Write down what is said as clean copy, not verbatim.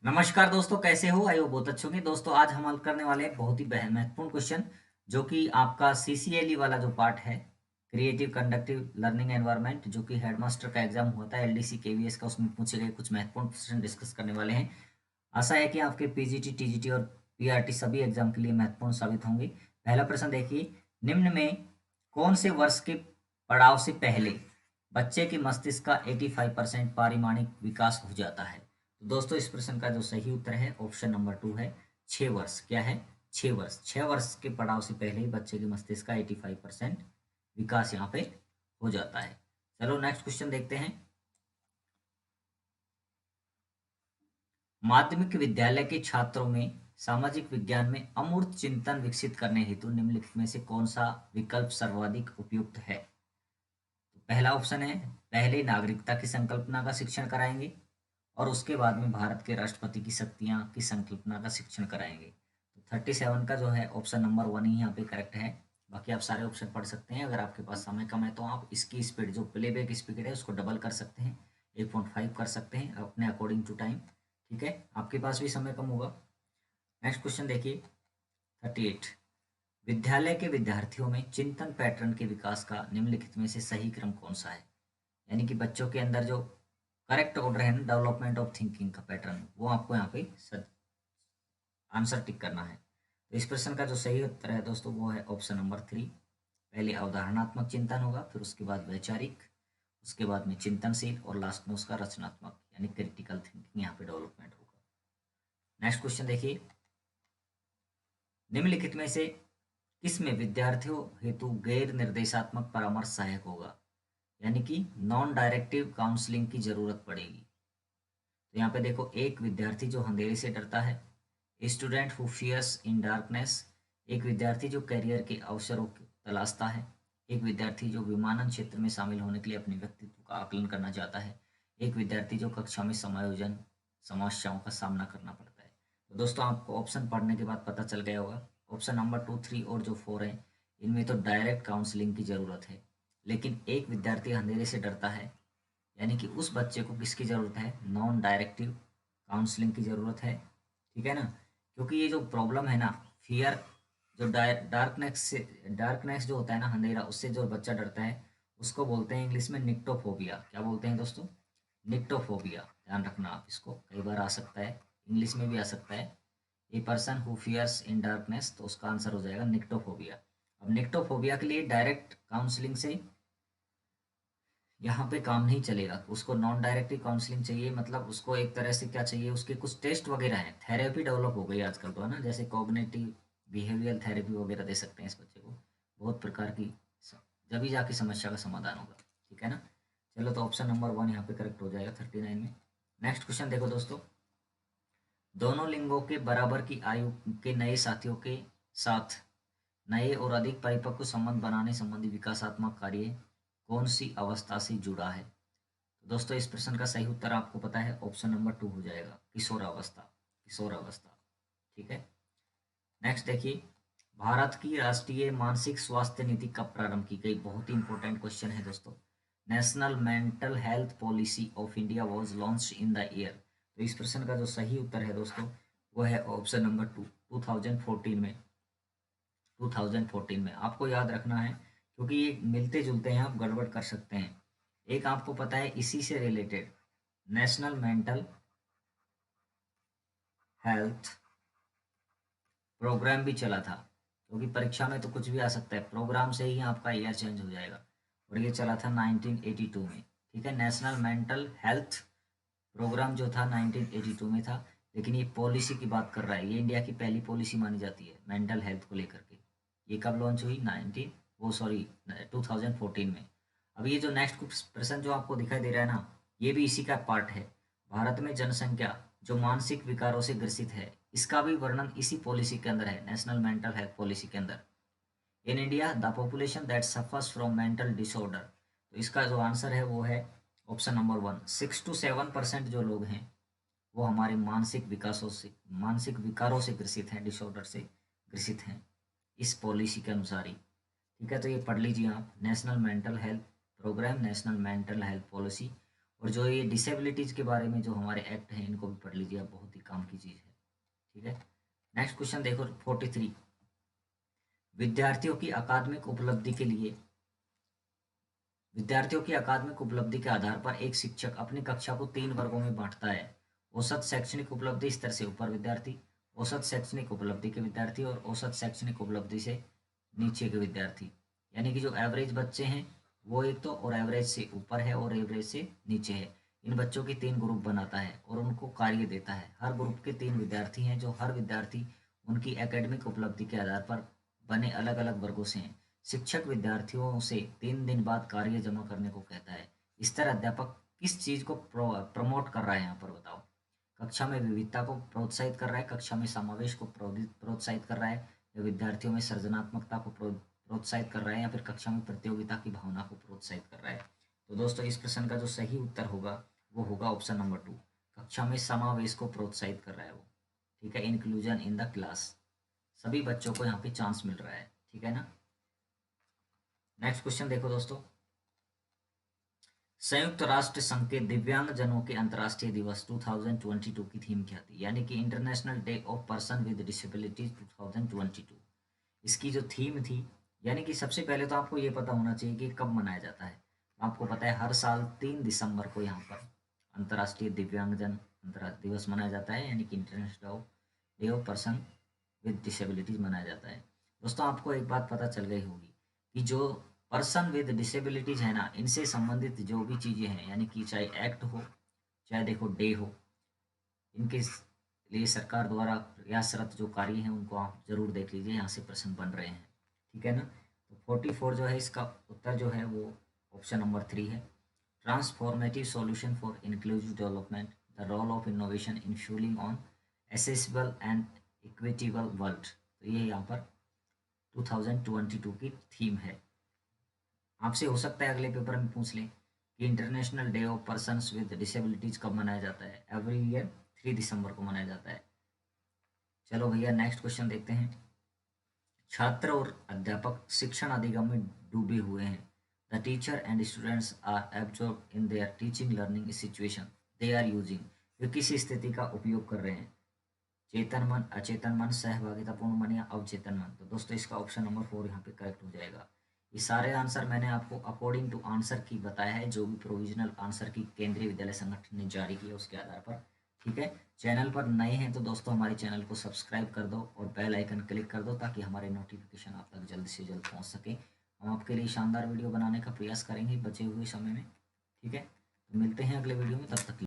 नमस्कार दोस्तों, कैसे हो? आई हो बहुत अच्छे होंगे। दोस्तों आज हम हल करने वाले हैं बहुत ही महत्वपूर्ण क्वेश्चन, जो कि आपका सीसीएलई वाला जो पार्ट है, क्रिएटिव कंडक्टिव लर्निंग एनवायरनमेंट, जो कि हेडमास्टर का एग्जाम होता है एलडीसी केवीएस का, उसमें पूछे गए कुछ महत्वपूर्ण क्वेश्चन डिस्कस करने वाले हैं। आशा है कि आपके पीजीटी, टीजीटी और पीआरटी सभी एग्जाम के लिए महत्वपूर्ण साबित होंगे। पहला प्रश्न देखिए, निम्न में कौन से वर्ष के पड़ाव से पहले बच्चे के मस्तिष्क का 85% पारिमाणिक विकास हो जाता है? तो दोस्तों इस प्रश्न का जो सही उत्तर है ऑप्शन नंबर 2 है, 6 वर्ष। क्या है? 6 वर्ष। 6 वर्ष के पड़ाव से पहले ही बच्चे के मस्तिष्क का 85% विकास यहाँ पे हो जाता है। चलो नेक्स्ट क्वेश्चन देखते हैं। माध्यमिक विद्यालय के छात्रों में सामाजिक विज्ञान में अमूर्त चिंतन विकसित करने हेतु निम्नलिखित में से कौन सा विकल्प सर्वाधिक उपयुक्त है? तो पहला ऑप्शन है, पहले नागरिकता की संकल्पना का शिक्षण कराएंगे और उसके बाद में भारत के राष्ट्रपति की शक्तियां की संकल्पना का शिक्षण कराएंगे। तो 37 का जो है ऑप्शन नंबर 1 ही यहाँ पे करेक्ट है। बाकी आप सारे ऑप्शन पढ़ सकते हैं। अगर आपके पास समय कम है तो आप इसकी स्पीड, जो प्लेबैक स्पीड है, उसको डबल कर सकते हैं, 1.5 कर सकते हैं अपने अकॉर्डिंग टू टाइम। ठीक है, आपके पास भी समय कम होगा। नेक्स्ट क्वेश्चन देखिए, 38। विद्यालय के विद्यार्थियों में चिंतन पैटर्न के विकास का निम्नलिखित में से सही क्रम कौन सा है? यानी कि बच्चों के अंदर जो करेक्ट ऑर्डर है ना, डेवलपमेंट ऑफ थिंकिंग का पैटर्न, वो आपको यहाँ पे आंसर टिक करना है। तो इस प्रश्न का जो सही उत्तर है दोस्तों, वो है ऑप्शन नंबर 3। पहले अवधारणात्मक चिंतन होगा, फिर उसके बाद वैचारिक, उसके बाद में चिंतनशील और लास्ट में उसका रचनात्मक यानी क्रिटिकल थिंकिंग यहाँ पे डेवलपमेंट होगा। नेक्स्ट क्वेश्चन देखिए, निम्नलिखित में से किसमें विद्यार्थियों हेतु गैर निर्देशात्मक परामर्श सहायक होगा? यानी कि नॉन डायरेक्टिव काउंसलिंग की जरूरत पड़ेगी। तो यहाँ पे देखो, एक विद्यार्थी जो अंधेरे से डरता है, student who fears in darkness, एक विद्यार्थी जो करियर के अवसरों की तलाशता है, एक विद्यार्थी जो विमानन क्षेत्र में शामिल होने के लिए अपने व्यक्तित्व का आकलन करना चाहता है, एक विद्यार्थी जो कक्षा में समायोजन समस्याओं का सामना करना पड़ता है। तो दोस्तों आपको ऑप्शन पढ़ने के बाद पता चल गया होगा, ऑप्शन नंबर 2, 3 और जो 4 है, इनमें तो डायरेक्ट काउंसलिंग की ज़रूरत है। लेकिन एक विद्यार्थी अंधेरे से डरता है, यानी कि उस बच्चे को किसकी ज़रूरत है? नॉन डायरेक्टिव काउंसलिंग की ज़रूरत है। ठीक है ना? क्योंकि ये जो प्रॉब्लम है ना, फियर, जो डार्कनेस से, डार्कनेस जो होता है ना, अंधेरा, उससे जो बच्चा डरता है, उसको बोलते हैं इंग्लिश में निक्टोफोबिया। क्या बोलते हैं दोस्तों? निक्टोफोबिया। ध्यान रखना आप इसको, कई बार आ सकता है, इंग्लिश में भी आ सकता है। A person who fears in darkness, तो उसका आंसर हो जाएगा निक्टोफोबिया। अब निक्टोफोबिया के लिए डायरेक्ट काउंसलिंग से यहाँ पे काम नहीं चलेगा, उसको नॉन डायरेक्टिव काउंसलिंग चाहिए। मतलब उसको एक तरह से क्या चाहिए, उसके कुछ टेस्ट वगैरह हैं, थेरेपी डेवलप हो गई आजकल तो, है ना, जैसे कॉग्निटिव बिहेवियर थेरेपी वगैरह दे सकते हैं इस बच्चे को, बहुत प्रकार की, जब ही जाके समस्या का समाधान होगा। ठीक है ना? चलो, तो ऑप्शन नंबर 1 यहाँ पे करेक्ट हो जाएगा 39 में। नेक्स्ट क्वेश्चन देखो दोस्तों, दोनों लिंगों के बराबर की आयु के नए साथियों के साथ नए और अधिक परिपक्व संबंध बनाने संबंधी विकासात्मक कार्य कौन सी अवस्था से जुड़ा है? तो दोस्तों इस प्रश्न का सही उत्तर आपको पता है, ऑप्शन नंबर 2 हो जाएगा, किशोरावस्था। किशोरावस्था। ठीक है। नेक्स्ट देखिए, भारत की राष्ट्रीय मानसिक स्वास्थ्य नीति कब प्रारंभ की गई? बहुत ही इंपॉर्टेंट क्वेश्चन है दोस्तों। National mental health policy of India was launched in the year. तो इस प्रश्न का जो सही उत्तर है दोस्तों, वो है ऑप्शन नंबर 2, 2014 में। 2014 में आपको याद रखना है, क्योंकि ये मिलते जुलते हैं, आप गड़बड़ कर सकते हैं। एक आपको पता है इसी से related, national mental health programme भी चला था, क्योंकि परीक्षा में तो कुछ भी आ सकता है, प्रोग्राम से ही आपका ईयर चेंज हो जाएगा। और ये चला था 1982 में। ठीक है, नेशनल मेंटल हेल्थ प्रोग्राम जो था 1982 में था। लेकिन ये पॉलिसी की बात कर रहा है, ये इंडिया की पहली पॉलिसी मानी जाती है मेंटल हेल्थ को लेकर के। ये कब लॉन्च हुई? 19 वो सॉरी 2014 में। अब ये जो नेक्स्ट प्रश्न जो आपको दिखाई दे रहा है ना, ये भी इसी का पार्ट है। भारत में जनसंख्या जो मानसिक विकारों से ग्रसित है, इसका भी वर्णन इसी पॉलिसी के अंदर है, नेशनल मेंटल हेल्थ पॉलिसी के अंदर। In India the population that suffers from mental disorder. तो इसका जो आंसर है वो है ऑप्शन नंबर 1, 6 to 7% जो लोग हैं वो हमारे मानसिक विकारों से ग्रसित हैं, डिसऑर्डर से ग्रसित हैं, इस पॉलिसी के अनुसार ही। ठीक है, तो ये पढ़ लीजिए आप, national mental health programme, national mental health policy. और जो ये डिसेबिलिटीज़ के बारे में जो हमारे एक्ट हैं इनको भी पढ़ लीजिए, आप बहुत ही काम की चीज़ है। ठीक है, नेक्स्ट क्वेश्चन देखो 43। विद्यार्थियों की अकादमिक उपलब्धि के लिए विद्यार्थियों की अकादमिक उपलब्धि के आधार पर एक शिक्षक अपनी कक्षा को 3 वर्गों में बांटता है। औसत शैक्षणिक उपलब्धि स्तर से ऊपर विद्यार्थी, औसत शैक्षणिक उपलब्धि के विद्यार्थी और औसत शैक्षणिक उपलब्धि से नीचे के विद्यार्थी। यानी कि जो एवरेज बच्चे हैं वो एक तो, और एवरेज से ऊपर है और एवरेज से नीचे है। इन बच्चों की 3 ग्रुप बनाता है और उनको कार्य देता है। हर ग्रुप के 3 विद्यार्थी हैं, जो हर विद्यार्थी उनकी एकेडमिक उपलब्धि के आधार पर बने अलग अलग वर्गों से हैं। शिक्षक विद्यार्थियों से 3 दिन बाद कार्य जमा करने को कहता है। इस तरह अध्यापक किस चीज को प्रमोट कर रहा है, यहाँ पर बताओ। कक्षा में विविधता को प्रोत्साहित कर रहा है, कक्षा में समावेश को प्रोत्साहित कर रहा है, या विद्यार्थियों में सृजनात्मकता को प्रोत्साहित कर रहा है, या फिर कक्षा में प्रतियोगिता की भावना को प्रोत्साहित कर रहा है। तो दोस्तों इस प्रश्न का जो सही उत्तर होगा वो होगा ऑप्शन नंबर 2, कक्षा में समावेश को प्रोत्साहित कर रहा है वो। ठीक है, इंक्लूजन इन द क्लास, सभी बच्चों को यहाँ पे चांस मिल रहा है। ठीक है ना। नेक्स्ट क्वेश्चन देखो दोस्तों, संयुक्त राष्ट्र संघ के दिव्यांग जनों के अंतर्राष्ट्रीय दिवस 2022 की थीम क्या थी, यानी कि international day of person with disabilities 2022। इसकी जो थीम थी, यानी कि सबसे पहले तो आपको ये पता होना चाहिए कि कब मनाया जाता है। आपको पता है हर साल 3 दिसंबर को यहाँ पर अंतर्राष्ट्रीय दिव्यांगजन दिवस मनाया जाता है, यानी कि international day of person with disabilities मनाया जाता है। दोस्तों आपको एक बात पता चल गई होगी कि जो पर्सन विद डिसेबिलिटीज है ना, इनसे संबंधित जो भी चीज़ें हैं, यानी कि चाहे एक्ट हो चाहे देखो डे हो, इनके लिए सरकार द्वारा प्रयासरत जो कार्य हैं उनको आप जरूर देख लीजिए, यहाँ से प्रश्न बन रहे हैं। ठीक है ना। तो 44 जो है इसका उत्तर जो है वो ऑप्शन नंबर 3 है। Transformative solution for inclusive development, the role of innovation in fuelling on accessible and equitable world. तो ये यहाँ पर 2022 की थीम है। आपसे हो सकता है अगले पेपर में पूछ लें कि international day of persons with disabilities कब मनाया जाता है। एवरी ईयर 3 दिसंबर को मनाया जाता है। चलो भैया नेक्स्ट क्वेश्चन देखते हैं। छात्र और अध्यापक शिक्षण अधिगम में डूबे हुए हैं। The teacher and students are absorb in their teaching learning situation they are using. वे किस स्थिति का उपयोग कर रहे हैं, चेतन मन, अचेतन मन, सहभागितापूर्ण मन या अवचेतन मन। तो दोस्तों इसका ऑप्शन नंबर 4 यहाँ पे करेक्ट हो जाएगा। ये सारे आंसर मैंने आपको अकॉर्डिंग टू आंसर की बताया है, जो भी प्रोविजनल आंसर की केंद्रीय विद्यालय संगठन ने जारी किया उसके आधार पर। ठीक है, चैनल पर नए हैं तो दोस्तों हमारे चैनल को सब्सक्राइब कर दो और बेल आइकन क्लिक कर दो, ताकि हमारे नोटिफिकेशन आप तक जल्द से जल्द पहुँच सके। हम आपके लिए शानदार वीडियो बनाने का प्रयास करेंगे बचे हुए समय में। ठीक है, तो मिलते हैं अगले वीडियो में, तब तक